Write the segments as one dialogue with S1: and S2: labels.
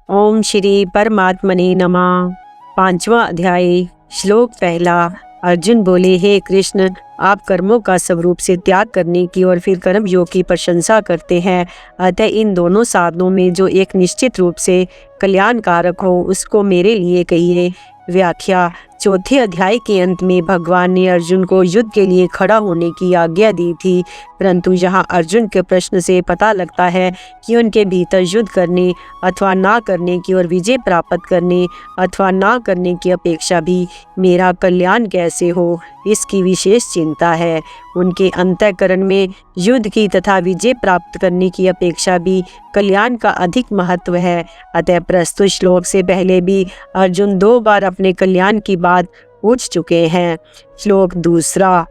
S1: ओम श्री परमात्मने नमः। 5वां अध्याय। श्लोक पहला। अर्जुन बोले, हे कृष्ण, आप कर्मों का स्वरूप से त्याग करने की और फिर कर्म योग की प्रशंसा करते हैं। अतः इन दोनों साधनों में जो एक निश्चित रूप से कल्याणकारक हो उसको मेरे लिए कहिए। व्याख्या। चौथे अध्याय के अंत में भगवान ने अर्जुन को युद्ध के लिए खड़ा होने की आज्ञा दी थी, परंतु यहाँ अर्जुन के प्रश्न से पता लगता है कि उनके भीतर युद्ध करने अथवा ना करने की और विजय प्राप्त करने अथवा ना करने की अपेक्षा भी मेरा कल्याण कैसे हो, इसकी विशेष चिंता है। उनके अंतःकरण में युद्ध की तथा विजय प्राप्त करने की अपेक्षा भी कल्याण का अधिक महत्व है। अतः प्रस्तुत श्लोक से पहले भी अर्जुन 2 बार अपने कल्याण की बात पूछ चुके हैं। श्लोक दूसरा।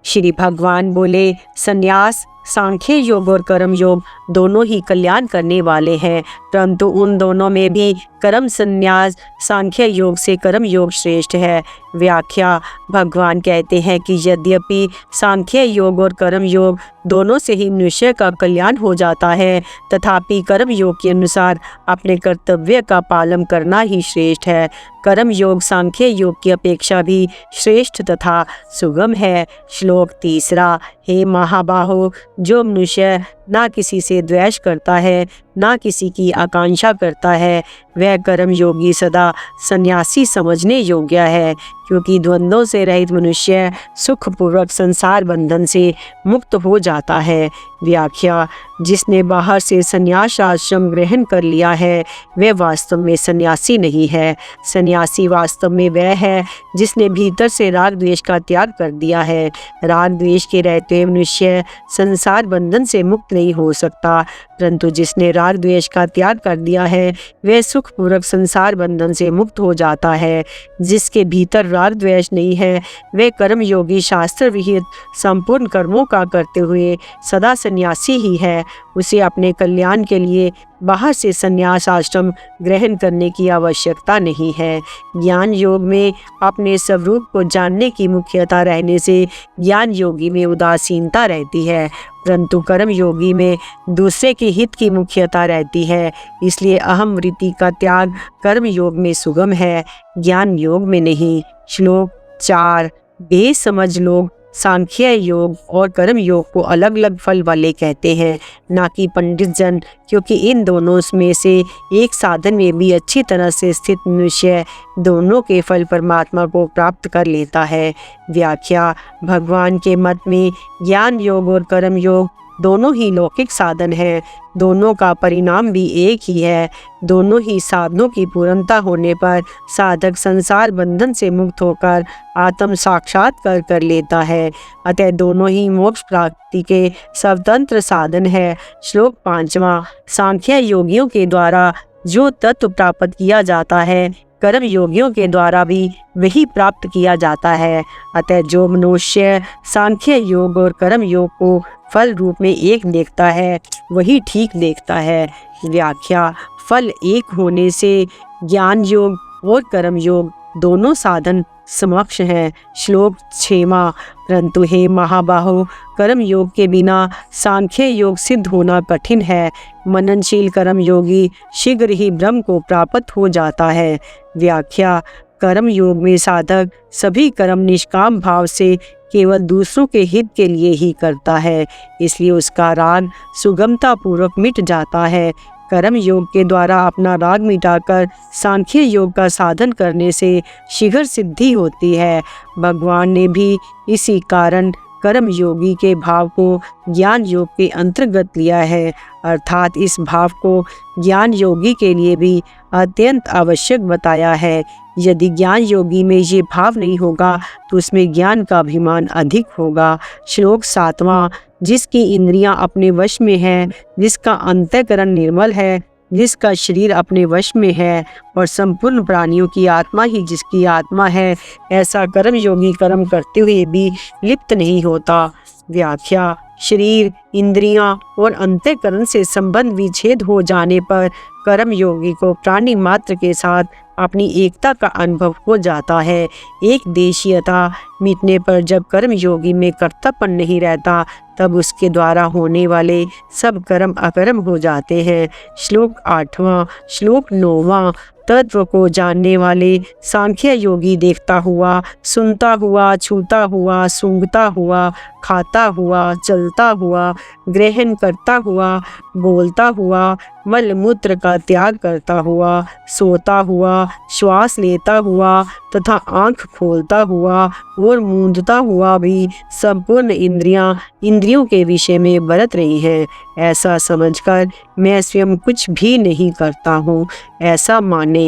S1: श्री भगवान बोले, संन्यास, सांख्य योग और कर्म योग दोनों ही कल्याण करने वाले हैं, परंतु उन दोनों में भी कर्म संन्यास सांख्य योग से कर्म योग श्रेष्ठ है। व्याख्या। भगवान कहते हैं कि यद्यपि सांख्य योग और कर्म योग दोनों से ही मनुष्य का कल्याण हो जाता है, तथापि कर्म योग के अनुसार अपने कर्तव्य का पालन करना ही श्रेष्ठ है। कर्म योग सांख्य योग की अपेक्षा भी श्रेष्ठ तथा सुगम है। श्लोक तीसरा। हे महाबाहो, जो मनुष्य ना किसी से द्वेष करता है ना किसी की आकांक्षा करता है, वह कर्म योगी सदा सन्यासी समझने योग्य है, क्योंकि द्वंद्वों से रहित मनुष्य सुखपूर्वक संसार बंधन से मुक्त हो जाता है। व्याख्या। जिसने बाहर से संन्यास आश्रम ग्रहण कर लिया है वह वास्तव में सन्यासी नहीं है। सन्यासी वास्तव में वह है जिसने भीतर से राग द्वेष का त्याग कर दिया है। राग द्वेष के रहते मनुष्य संसार बंधन से मुक्त नहीं हो सकता, परंतु जिसने राग द्वेष का त्याग कर दिया है वह सुखपूर्वक संसार बंधन से मुक्त हो जाता है। जिसके भीतर राग द्वेष नहीं है वह कर्म योगी शास्त्र विहित संपूर्ण कर्मों का करते हुए सदा सन्यासी ही है। उसे अपने कल्याण के लिए बाहर से संन्यास आश्रम ग्रहण करने की आवश्यकता नहीं है। ज्ञान योग में अपने स्वरूप को जानने की मुख्यता रहने से ज्ञान योगी में उदासीनता रहती है, परंतु कर्म योगी में दूसरे के हित की मुख्यता रहती है। इसलिए अहम वृत्ति का त्याग कर्म योग में सुगम है, ज्ञान योग में नहीं। श्लोक 4। बेसमझ लोग सांख्य योग और कर्म योग को अलग अलग फल वाले कहते हैं, ना कि पंडित जन, क्योंकि इन दोनों में से एक साधन में भी अच्छी तरह से स्थित मनुष्य दोनों के फल परमात्मा को प्राप्त कर लेता है। व्याख्या। भगवान के मत में ज्ञान योग और कर्म योग दोनों ही लौकिक साधन हैं, दोनों का परिणाम भी एक ही है। दोनों ही साधनों की पूर्णता होने पर साधक संसार बंधन से मुक्त होकर आत्म साक्षात्कार कर लेता है। अतः दोनों ही मोक्ष प्राप्ति के स्वतंत्र साधन है। श्लोक 5वां। सांख्य योगियों के द्वारा जो तत्व प्राप्त किया जाता है कर्म योगियों के द्वारा भी वही प्राप्त किया जाता है। अतः जो मनुष्य सांख्य योग और कर्म योग को फल रूप में एक देखता है वही ठीक देखता है। व्याख्या। फल एक होने से ज्ञान योग और कर्म योग दोनों साधन समक्ष हैं। श्लोक 6वां। परंतु हे महाबाहो, कर्म योग के बिना सांख्य योग सिद्ध होना कठिन है। मननशील कर्म योगी शीघ्र ही ब्रह्म को प्राप्त हो जाता है। व्याख्या। कर्म योग में साधक सभी कर्म निष्काम भाव से केवल दूसरों के हित के लिए ही करता है, इसलिए उसका राग सुगमता पूर्वक मिट जाता है। कर्म योग के द्वारा अपना राग मिटाकर सांख्य योग का साधन करने से शीघ्र सिद्धि होती है। भगवान ने भी इसी कारण कर्म योगी के भाव को ज्ञान योग के अंतर्गत लिया है, अर्थात इस भाव को ज्ञान योगी के लिए भी अत्यंत आवश्यक बताया है। यदि ज्ञान योगी में ये भाव नहीं होगा तो उसमें ज्ञान का अभिमान अधिक होगा। श्लोक 7वां। जिसकी इंद्रियां अपने वश में है, जिसका अंतःकरण निर्मल है, जिसका शरीर अपने वश में है और संपूर्ण प्राणियों की आत्मा ही जिसकी आत्मा है, ऐसा कर्म योगी कर्म करते हुए भी लिप्त नहीं होता। व्याख्या। शरीर, इंद्रियां और अंतःकरण से संबंध विच्छेद हो जाने पर कर्म योगी को प्राणी मात्र के साथ अपनी एकता का अनुभव हो जाता है। एक देशीयता मिटने पर जब कर्म योगी में कर्तापन नहीं रहता, तब उसके द्वारा होने वाले सब कर्म अकर्म हो जाते हैं। श्लोक 8वां। श्लोक 9वां। तत्व को जानने वाले सांख्य योगी देखता हुआ, सुनता हुआ, छूता हुआ, सूंघता हुआ, खाता हुआ, चलता हुआ, ग्रहण करता हुआ, बोलता हुआ, मल मूत्र का त्याग करता हुआ, सोता हुआ, श्वास लेता हुआ तथा आँख खोलता हुआ और मूंदता हुआ भी संपूर्ण इंद्रियों के विषय में बरत रही हैं, ऐसा समझकर मैं स्वयं कुछ भी नहीं करता हूँ, ऐसा माने।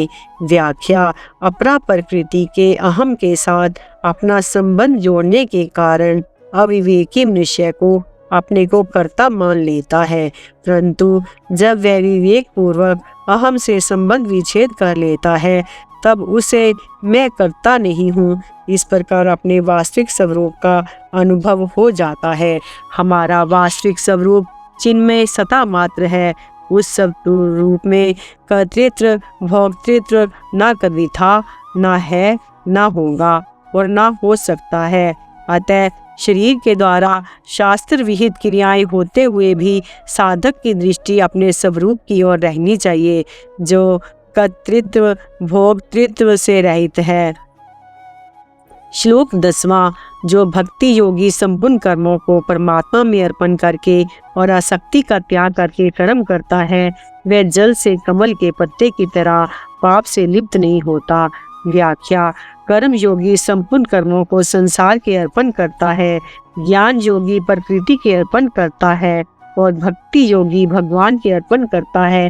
S1: व्याख्या। अपरा प्रकृति के अहम के साथ अपना संबंध जोड़ने के कारण अविवेकी मनुष्य को अपने को कर्ता मान लेता है, परंतु जब वह विवेक पूर्वक अहम से संबंध विच्छेद कर लेता है, तब उसे मैं कर्ता नहीं हूँ इस प्रकार अपने वास्तविक स्वरूप का अनुभव हो जाता है। हमारा वास्तविक स्वरूप चिन्मय सता मात्र है। उस स्वरूप में कर्तृत्व भोक्तृत्व न कभी था, न है, न होगा और न हो सकता है। अतः शरीर के द्वारा शास्त्र विहित क्रियाएं होते हुए भी साधक की दृष्टि अपने स्वरूप की ओर रहनी चाहिए, जो कर्तृत्व भोक्तृत्व से रहित है। श्लोक 10वां। जो भक्ति योगी संपूर्ण कर्मों को परमात्मा में अर्पण करके और आसक्ति का त्याग करके कर्म करता है, वह जल से कमल के पत्ते की तरह पाप से लिप्त नहीं होता। व्याख्या। कर्म योगी संपूर्ण कर्मों को संसार के अर्पण करता है, ज्ञान योगी प्रकृति के अर्पण करता है और भक्ति योगी भगवान के अर्पण करता है।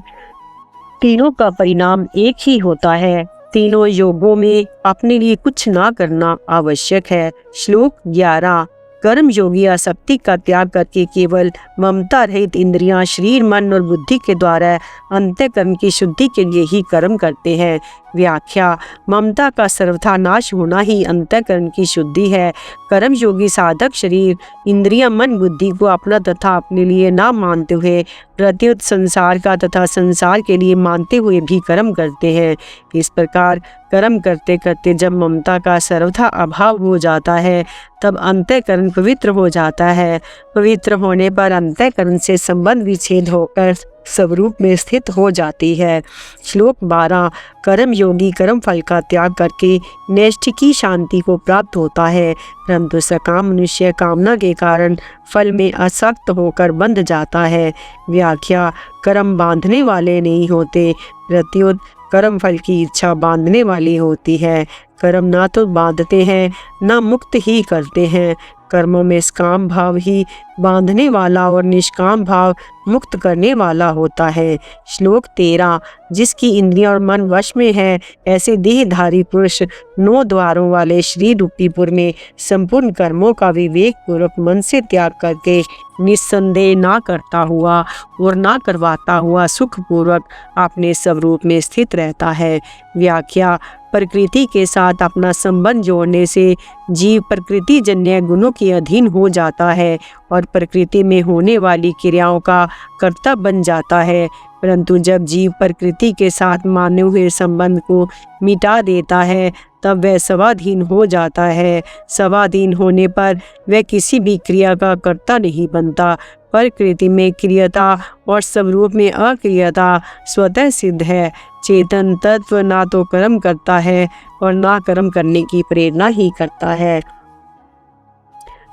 S1: तीनों का परिणाम एक ही होता है। तीनों योगों में अपने लिए कुछ ना करना आवश्यक है। श्लोक 11। कर्म योगी आसक्ति का त्याग करके केवल ममता रहित इंद्रियां, शरीर, मन और बुद्धि के द्वारा अंतःकरण की शुद्धि के लिए ही कर्म करते हैं। व्याख्या। ममता का सर्वथा नाश होना ही अंतःकरण की शुद्धि है। कर्म योगी साधक शरीर, इंद्रियां, मन, बुद्धि को अपना तथा अपने लिए ना मानते हुए प्रत्युत संसार का तथा संसार के लिए मानते हुए भी कर्म करते हैं। इस प्रकार कर्म करते करते जब ममता का सर्वथा अभाव हो जाता है, तब अंतःकरण पवित्र हो जाता है। पवित्र होने पर अंतःकरण से संबंध विच्छेद होकर स्वरूप में स्थित हो जाती है। श्लोक 12। कर्म योगी कर्म फल का त्याग करके नैष्ठिकी शांति को प्राप्त होता है, परंतु सकाम मनुष्य कामना के कारण फल में आसक्त होकर बंध जाता है। व्याख्या। कर्म बांधने वाले नहीं होते, प्रत्युत कर्म फल की इच्छा बांधने वाली होती है। कर्म ना तो बांधते हैं, ना मुक्त ही करते हैं। कर्मों में काम भाव ही बांधने वाला और निष्काम भाव मुक्त करने वाला होता है। श्लोक 13। जिसकी इंद्रियां और मन वश में है, ऐसे देहधारी पुरुष 9 द्वारों वाले श्री रूपीपुर में संपूर्ण कर्मों का विवेक पूर्वक मन से त्याग करके निस्संदेह ना करता हुआ और ना करवाता हुआ सुख पूर्वक अपने स्वरूप में स्थित रहता है। व्याख्या। प्रकृति के साथ अपना संबंध जोड़ने से जीव प्रकृति जन्य गुणों के अधीन हो जाता है और प्रकृति में होने वाली क्रियाओं का कर्ता बन जाता है, परंतु जब जीव प्रकृति के साथ माने हुए संबंध को मिटा देता है, तब वह स्वाधीन हो जाता है। स्वाधीन होने पर वह किसी भी क्रिया का कर्ता नहीं बनता। प्रकृति में क्रियता और स्वरूप में अक्रियता स्वतः सिद्ध है। चेतन तत्व ना तो कर्म करता है और ना कर्म करने की प्रेरणा ही करता है।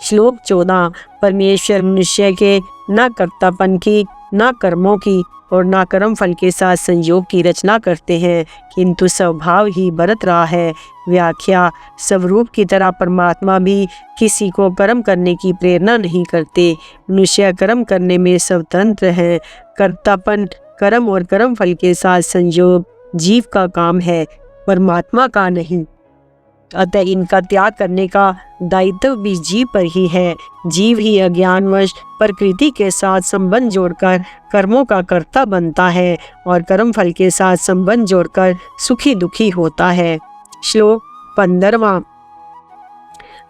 S1: श्लोक 14। परमेश्वर मनुष्य के न कर्तापन की, न कर्मों की और न कर्म फल के साथ संयोग की रचना करते हैं, किंतु स्वभाव ही बरत रहा है। व्याख्या। स्वरूप की तरह परमात्मा भी किसी को कर्म करने की प्रेरणा नहीं करते। मनुष्य कर्म करने में स्वतंत्र है। कर्तापन, कर्म और कर्म फल के साथ संयोग जीव का काम है, परमात्मा का नहीं। अतः इनका त्याग करने का दायित्व भी जीव पर ही है। जीव ही अज्ञानवश प्रकृति के साथ संबंध जोड़कर कर्मों का कर्ता बनता है और कर्म फल के साथ संबंध जोड़कर सुखी दुखी होता है। श्लोक 15वां।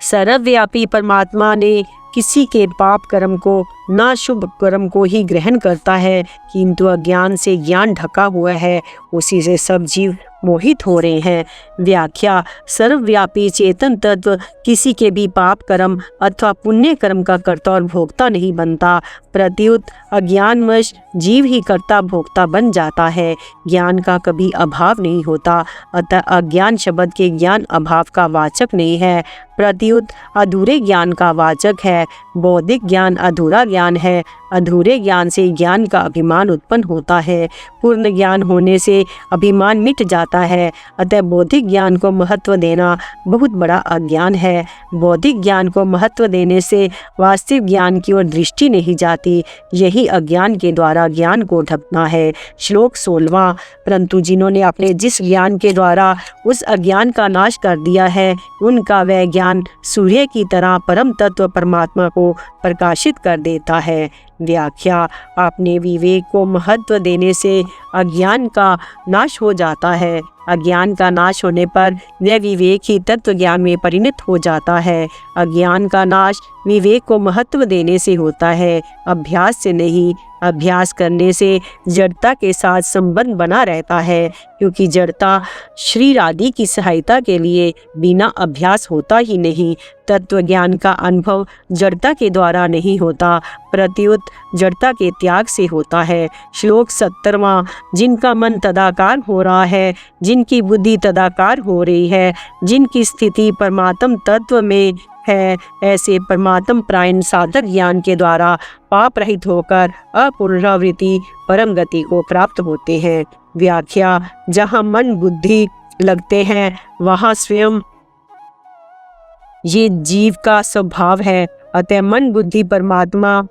S1: सर्वव्यापी परमात्मा ने किसी के पाप कर्म को, ना शुभ कर्म को ही ग्रहण करता है, किंतु अज्ञान से ज्ञान ढका हुआ है, उसी से सब जीव मोहित हो रहे हैं। व्याख्या: सर्वव्यापी चेतन तत्व किसी के भी पाप कर्म अथवा पुण्य कर्म का कर्ता और भोक्ता नहीं बनता, प्रत्युत अज्ञानवश जीव ही कर्ता भोक्ता बन जाता है। ज्ञान का कभी अभाव नहीं होता, अतः अज्ञान शब्द के ज्ञान अभाव का वाचक नहीं है, प्रत्युत अधूरे ज्ञान का वाचक है। बौद्धिक ज्ञान अधूरा ज्ञान है, अधूरे ज्ञान से ज्ञान का अभिमान उत्पन्न होता है, पूर्ण ज्ञान होने से अभिमान मिट जाता है। अतः बौद्धिक ज्ञान को महत्व देना बहुत बड़ा अज्ञान है। बौद्धिक ज्ञान को महत्व देने से वास्तविक ज्ञान की ओर दृष्टि नहीं जाती, यही अज्ञान के द्वारा ज्ञान को ढकना है। श्लोक 16। परंतु जिन्होंने अपने जिस ज्ञान के द्वारा उस अज्ञान का नाश कर दिया है, उनका वह ज्ञान सूर्य की तरह परम तत्व परमात्मा को प्रकाशित कर देता है। व्याख्या: अपने विवेक को महत्व देने से अज्ञान का नाश हो जाता है। अज्ञान का नाश होने पर वह विवेक ही तत्व ज्ञान में परिणत हो जाता है। अज्ञान का नाश विवेक को महत्व देने से होता है, अभ्यास से नहीं। अभ्यास करने से जड़ता के साथ संबंध बना रहता है, क्योंकि जड़ता शरीर आदि की सहायता के लिए बिना अभ्यास होता ही नहीं। तत्व ज्ञान का अनुभव जड़ता के द्वारा नहीं होता, प्रत्युत जड़ता के त्याग से होता है। श्लोक 17वां। जिनका मन तदाकार हो रहा है, जिनकी बुद्धि तदाकार हो रही है, जिनकी स्थिति परमात्म तत्व में है, ऐसे परमात्म प्रायण साधक ज्ञान के द्वारा पाप रहित होकर अपुनरावृत्ति परम गति को प्राप्त होते हैं। व्याख्या: जहाँ मन बुद्धि लगते हैं वहाँ स्वयं ये जीव का स्वभाव है, अतः मन बुद्धि परमात्मा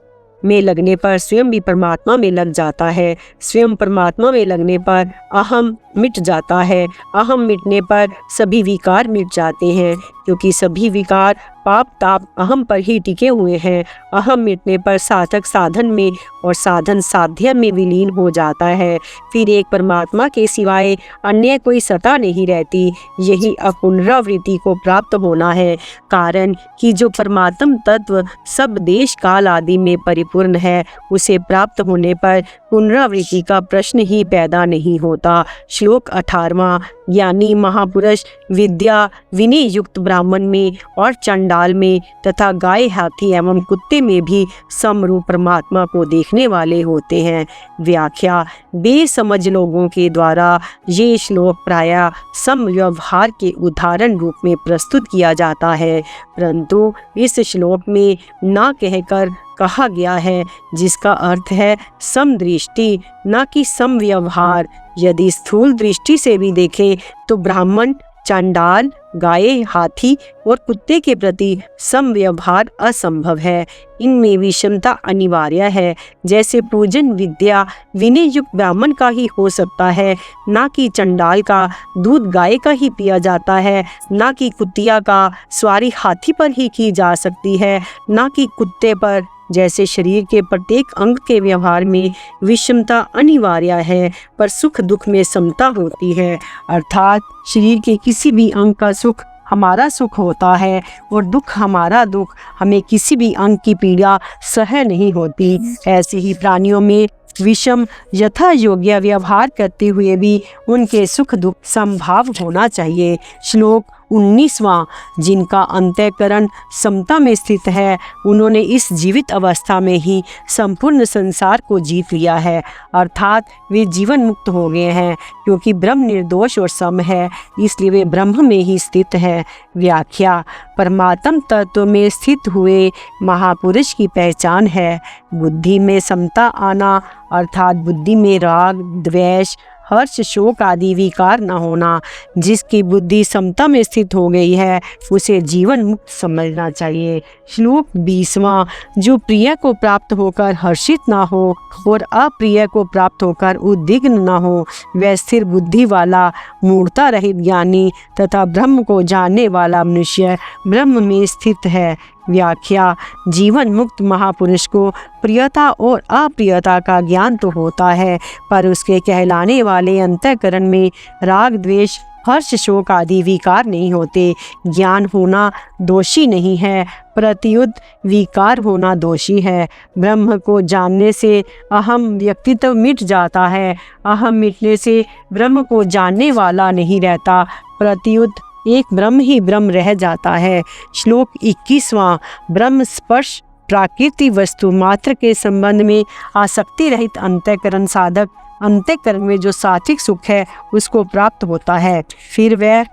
S1: में लगने पर स्वयं भी परमात्मा में लग जाता है। स्वयं परमात्मा में लगने पर अहम मिट जाता है। अहम मिटने पर सभी विकार मिट जाते हैं, क्योंकि सभी विकार पाप ताप अहम पर ही टिके हुए हैं। अहम मिटने पर साधक साधन में और साधन साध्य में विलीन हो जाता है। फिर एक परमात्मा के सिवाय अन्य कोई सत्ता नहीं रहती। यही अपुनरावृत्ति को प्राप्त होना है, कारण कि जो परमात्म तत्व सब देश काल आदि में परिपूर्ण है, उसे प्राप्त होने पर पुनरावृत्ति का प्रश्न ही पैदा नहीं होता। श्लोक 18वां। ज्ञानी महापुरुष विद्या विनय युक्त ब्राह्मण में और चंडाल में तथा गाय हाथी एवं कुत्ते में भी समरूप परमात्मा को देखने वाले होते हैं। व्याख्या: बेसमझ लोगों के द्वारा ये श्लोक प्रायः समव्यवहार के उदाहरण रूप में प्रस्तुत किया जाता है, परंतु इस श्लोक में ना कहकर कहा गया है, जिसका अर्थ है समदृष्टि, न कि समव्यवहार। यदि स्थूल दृष्टि से भी देखें तो ब्राह्मण, चंडाल, गाय, हाथी और कुत्ते के प्रति समव्यवहार असंभव है। इनमें विषमता अनिवार्य है। जैसे पूजन विद्या विनय युक्त ब्राह्मण का ही हो सकता है, ना कि चंडाल का दूध गाय का ही पिया जाता है, ना कि कुतिया का सवारी हाथी पर ही की जा सकती है, ना कि कुत्ते पर। जैसे शरीर के प्रत्येक अंग के व्यवहार में विषमता अनिवार्य है, पर सुख दुख में समता होती है। अर्थात शरीर के किसी भी अंग का सुख हमारा सुख होता है और दुख हमारा दुख। हमें किसी भी अंग की पीड़ा सह नहीं होती। ऐसे ही प्राणियों में विषम यथा योग्य व्यवहार करते हुए भी उनके सुख दुख संभाव होना चाहिए। श्लोक 19वां। जिनका अंतःकरण समता में स्थित है, उन्होंने इस जीवित अवस्था में ही संपूर्ण संसार को जीत लिया है, अर्थात वे जीवन मुक्त हो गए हैं, क्योंकि ब्रह्म निर्दोष और सम है, इसलिए वे ब्रह्म में ही स्थित है। व्याख्या: परमात्म तत्व में स्थित हुए महापुरुष की पहचान है बुद्धि में समता आना, अर्थात बुद्धि में राग द्वेष हर्ष शोक आदि विकार न होना। जिसकी बुद्धि समता में स्थित हो गई है, उसे जीवन मुक्त समझना चाहिए। श्लोक 20वां। जो प्रिय को प्राप्त होकर हर्षित ना हो और अप्रिय को प्राप्त होकर उद्विग्न न हो, वह स्थिर बुद्धि वाला मूढ़ता रहित ज्ञानी तथा ब्रह्म को जानने वाला मनुष्य ब्रह्म में स्थित है। व्याख्या: जीवन मुक्त महापुरुष को प्रियता और अप्रियता का ज्ञान तो होता है, पर उसके कहलाने वाले अंतःकरण में राग द्वेष हर्ष शोक आदि विकार नहीं होते। ज्ञान होना दोषी नहीं है, प्रत्युत विकार होना दोषी है। ब्रह्म को जानने से अहम व्यक्तित्व मिट जाता है। अहम मिटने से ब्रह्म को जानने वाला नहीं रहता, प्रत्युत एक ब्रह्म ही ब्रह्म रह जाता है। श्लोक 21वां। ब्रह्म स्पर्श प्राकृतिक वस्तु मात्र के संबंध में आसक्ति रहित अंतःकरण साधक अंतःकरण में जो सात्विक सुख है उसको प्राप्त होता है। फिर वह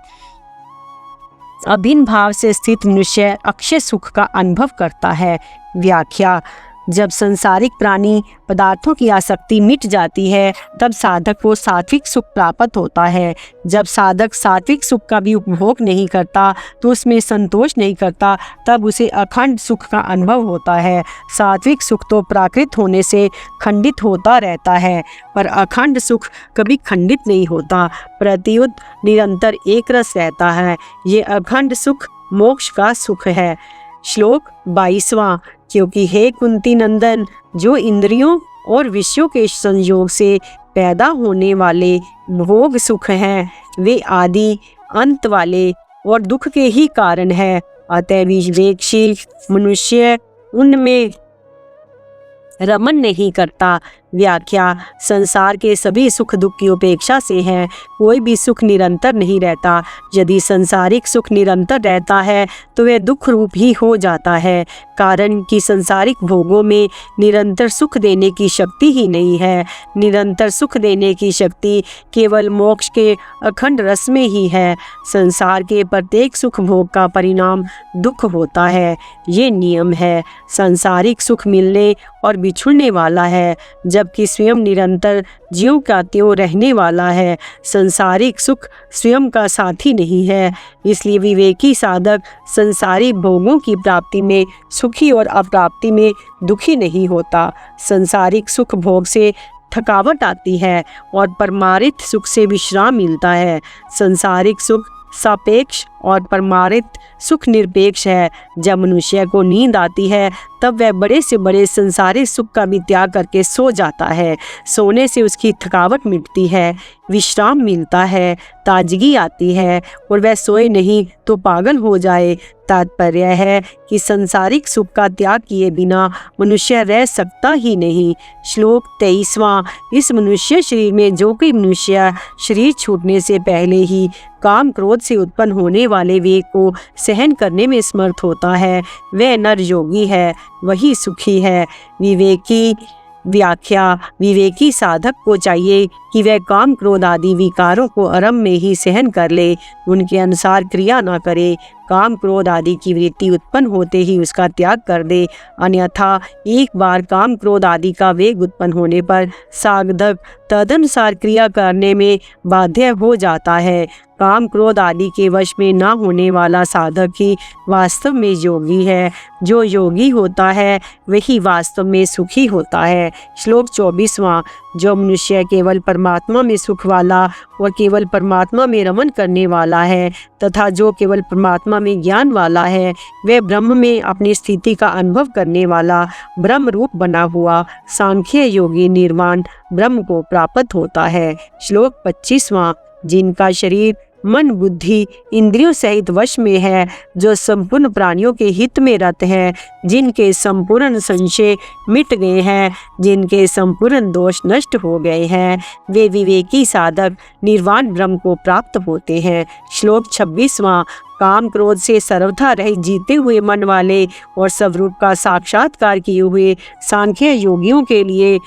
S1: अभिन्न भाव से स्थित मनुष्य अक्षय सुख का अनुभव करता है। व्याख्या। जब संसारिक प्राणी पदार्थों की आसक्ति मिट जाती है तब साधक को सात्विक सुख प्राप्त होता है। जब साधक सात्विक सुख का भी उपभोग नहीं करता तो उसमें संतोष नहीं करता, तब उसे अखंड सुख का अनुभव होता है। सात्विक सुख तो प्राकृत होने से खंडित होता रहता है, पर अखंड सुख कभी खंडित नहीं होता, प्रत्युत निरंतर एक रस रहता है। ये अखंड सुख मोक्ष का सुख है। श्लोक 22वां। क्योंकि हे कुंती नंदन, जो इंद्रियों और विषयों के संयोग से पैदा होने वाले भोग सुख हैं वे आदि अंत वाले और दुख के ही कारण है। अतः विवेकशील मनुष्य उनमें रमन नहीं करता। व्याख्या। संसार के सभी सुख दुख की उपेक्षा से है। कोई भी सुख निरंतर नहीं रहता। यदि संसारिक सुख निरंतर रहता है तो वह दुख रूप ही हो जाता है, कारण कि संसारिक भोगों में निरंतर सुख देने की शक्ति ही नहीं है। निरंतर सुख देने की शक्ति केवल मोक्ष के अखंड रस में ही है। संसार के प्रत्येक सुख भोग का परिणाम दुख होता है, ये नियम है। संसारिक सुख मिलने और बिछुड़ने वाला है, जबकि स्वयं निरंतर ज्यों का त्यों रहने वाला है। संसारिक सुख स्वयं का साथी नहीं है, इसलिए विवेकी साधक संसारी भोगों की प्राप्ति में सुखी और अप्राप्ति में दुखी नहीं होता। संसारिक सुख भोग से थकावट आती है और परमार्थ सुख से विश्राम मिलता है। संसारिक सुख सापेक्ष और परमार्थ सुख निरपेक्ष है। जब मनुष्य को नींद आती है तब वह बड़े से बड़े संसारिक सुख का भी त्याग करके सो जाता है। सोने से उसकी थकावट मिटती है, विश्राम मिलता है, ताजगी आती है और वह सोए नहीं तो पागल हो जाए। तात्पर्य है कि संसारिक सुख का त्याग किए बिना मनुष्य रह सकता ही नहीं। श्लोक 23वां। इस मनुष्य शरीर में जो कोई मनुष्य शरीर छूटने से पहले ही काम क्रोध से उत्पन्न होने वाले वेग को सहन करने में समर्थ होता है, वह नर योगी है, वही सुखी है। विवेकी। व्याख्या। विवेकी साधक को चाहिए कि वह काम क्रोध आदि विकारों को आरंभ में ही सहन कर ले, उनके अनुसार क्रिया न करे। काम क्रोध आदि की वृत्ति उत्पन्न होते ही उसका त्याग कर दे, अन्यथा एक बार काम क्रोध आदि का वेग उत्पन्न होने पर साधक तदनुसार क्रिया करने में बाध्य हो जाता है। काम क्रोध आदि के वश में न होने वाला साधक ही वास्तव में योगी है। जो योगी होता है वही वास्तव में सुखी होता है। श्लोक 24वां। जो मनुष्य केवल परमात्मा में सुख वाला और केवल परमात्मा में रमन करने वाला है तथा जो केवल परमात्मा में ज्ञान वाला है, वह ब्रह्म में अपनी स्थिति का अनुभव करने वाला ब्रह्म रूप बना हुआ सांख्य योगी निर्वाण ब्रह्म को प्राप्त होता है। श्लोक 25वां। जिनका शरीर मन बुद्धि इंद्रियों सहित वश में है, जो संपूर्ण प्राणियों के हित में रत है, जिनके संपूर्ण संशय मिट गए हैं, जिनके संपूर्ण दोष नष्ट हो गए हैं, वे विवेकी साधक निर्वाण ब्रह्म को प्राप्त होते हैं। श्लोक 26वां। काम क्रोध से सर्वथा रहित जीते हुए मन वाले और स्वरूप का साक्षात्कार किए हुए सांख्य योगियों के लिए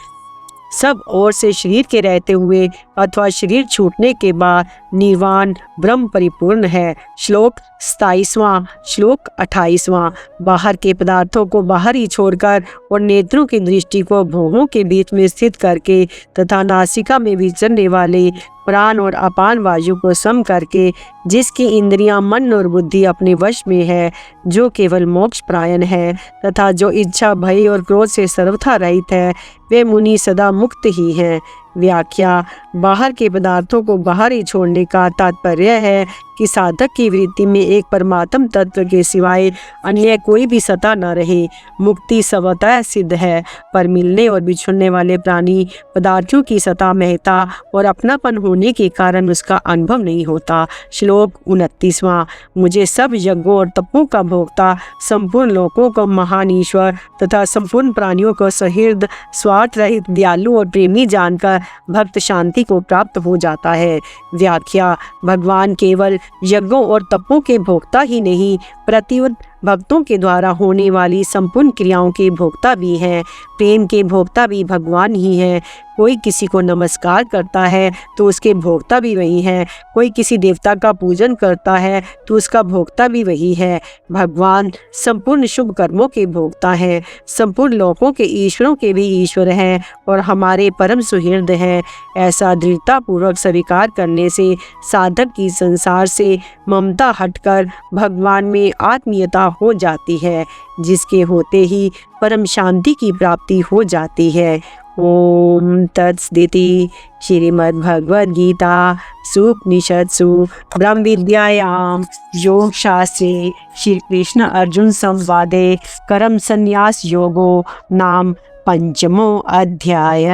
S1: सब ओर से शरीर के रहते हुए अथवा शरीर छूटने के बाद निर्वाण ब्रह्म परिपूर्ण है। श्लोक 27वां। श्लोक 28वां। बाहर के पदार्थों को बाहर ही छोड़कर और नेत्रों की दृष्टि को भोगों के बीच में स्थित करके तथा नासिका में विचरने वाले प्राण और अपान वायु को सम करके जिसकी इंद्रियां मन और बुद्धि अपने वश में है, जो केवल मोक्ष प्रायण है तथा जो इच्छा भय और क्रोध से सर्वथा रहित है, वे मुनि सदा मुक्त ही हैं। व्याख्या। बाहर के पदार्थों को बाहर ही छोड़ने का तात्पर्य है कि साधक की वृत्ति में एक परमात्म तत्व के सिवाय अन्य कोई भी सत्ता न रहे। मुक्ति स्वतः सिद्ध है, पर मिलने और बिछुड़ने वाले प्राणी पदार्थों की सत्ता, महत्ता और अपनापन होने के कारण उसका अनुभव नहीं होता। श्लोक 29वां। मुझे सब यज्ञों और तपों का भोक्ता, संपूर्ण लोकों को महान ईश्वर तथा संपूर्ण प्राणियों को सहृद, स्वार्थ रहित, दयालु और प्रेमी जानकर भक्त शांति को प्राप्त हो जाता है। व्याख्या। भगवान केवल यज्ञों और तपों के भोक्ता ही नहीं, प्रत्युत भक्तों के द्वारा होने वाली संपूर्ण क्रियाओं के भोक्ता भी हैं। प्रेम के भोक्ता भी भगवान ही है। कोई किसी को नमस्कार करता है तो उसके भोक्ता भी वही है। कोई किसी देवता का पूजन करता है तो उसका भोक्ता भी वही है। भगवान संपूर्ण शुभ कर्मों के भोक्ता हैं, संपूर्ण लोकों के ईश्वरों के भी ईश्वर हैं और हमारे परम सुहृद हैं। ऐसा दृढ़तापूर्वक स्वीकार करने से साधक की संसार से ममता हटकर भगवान में आत्मीयता हो जाती है, जिसके होते ही परम शांति की प्राप्ति हो जाती है। ओम तत्सदिति। श्रीमद् भगवद गीता सुपनिषत्सु ब्रह्म विद्यायां योग शास्त्रे श्री कृष्ण अर्जुन संवादे कर्म संन्यास योगो नाम 5मो अध्याय।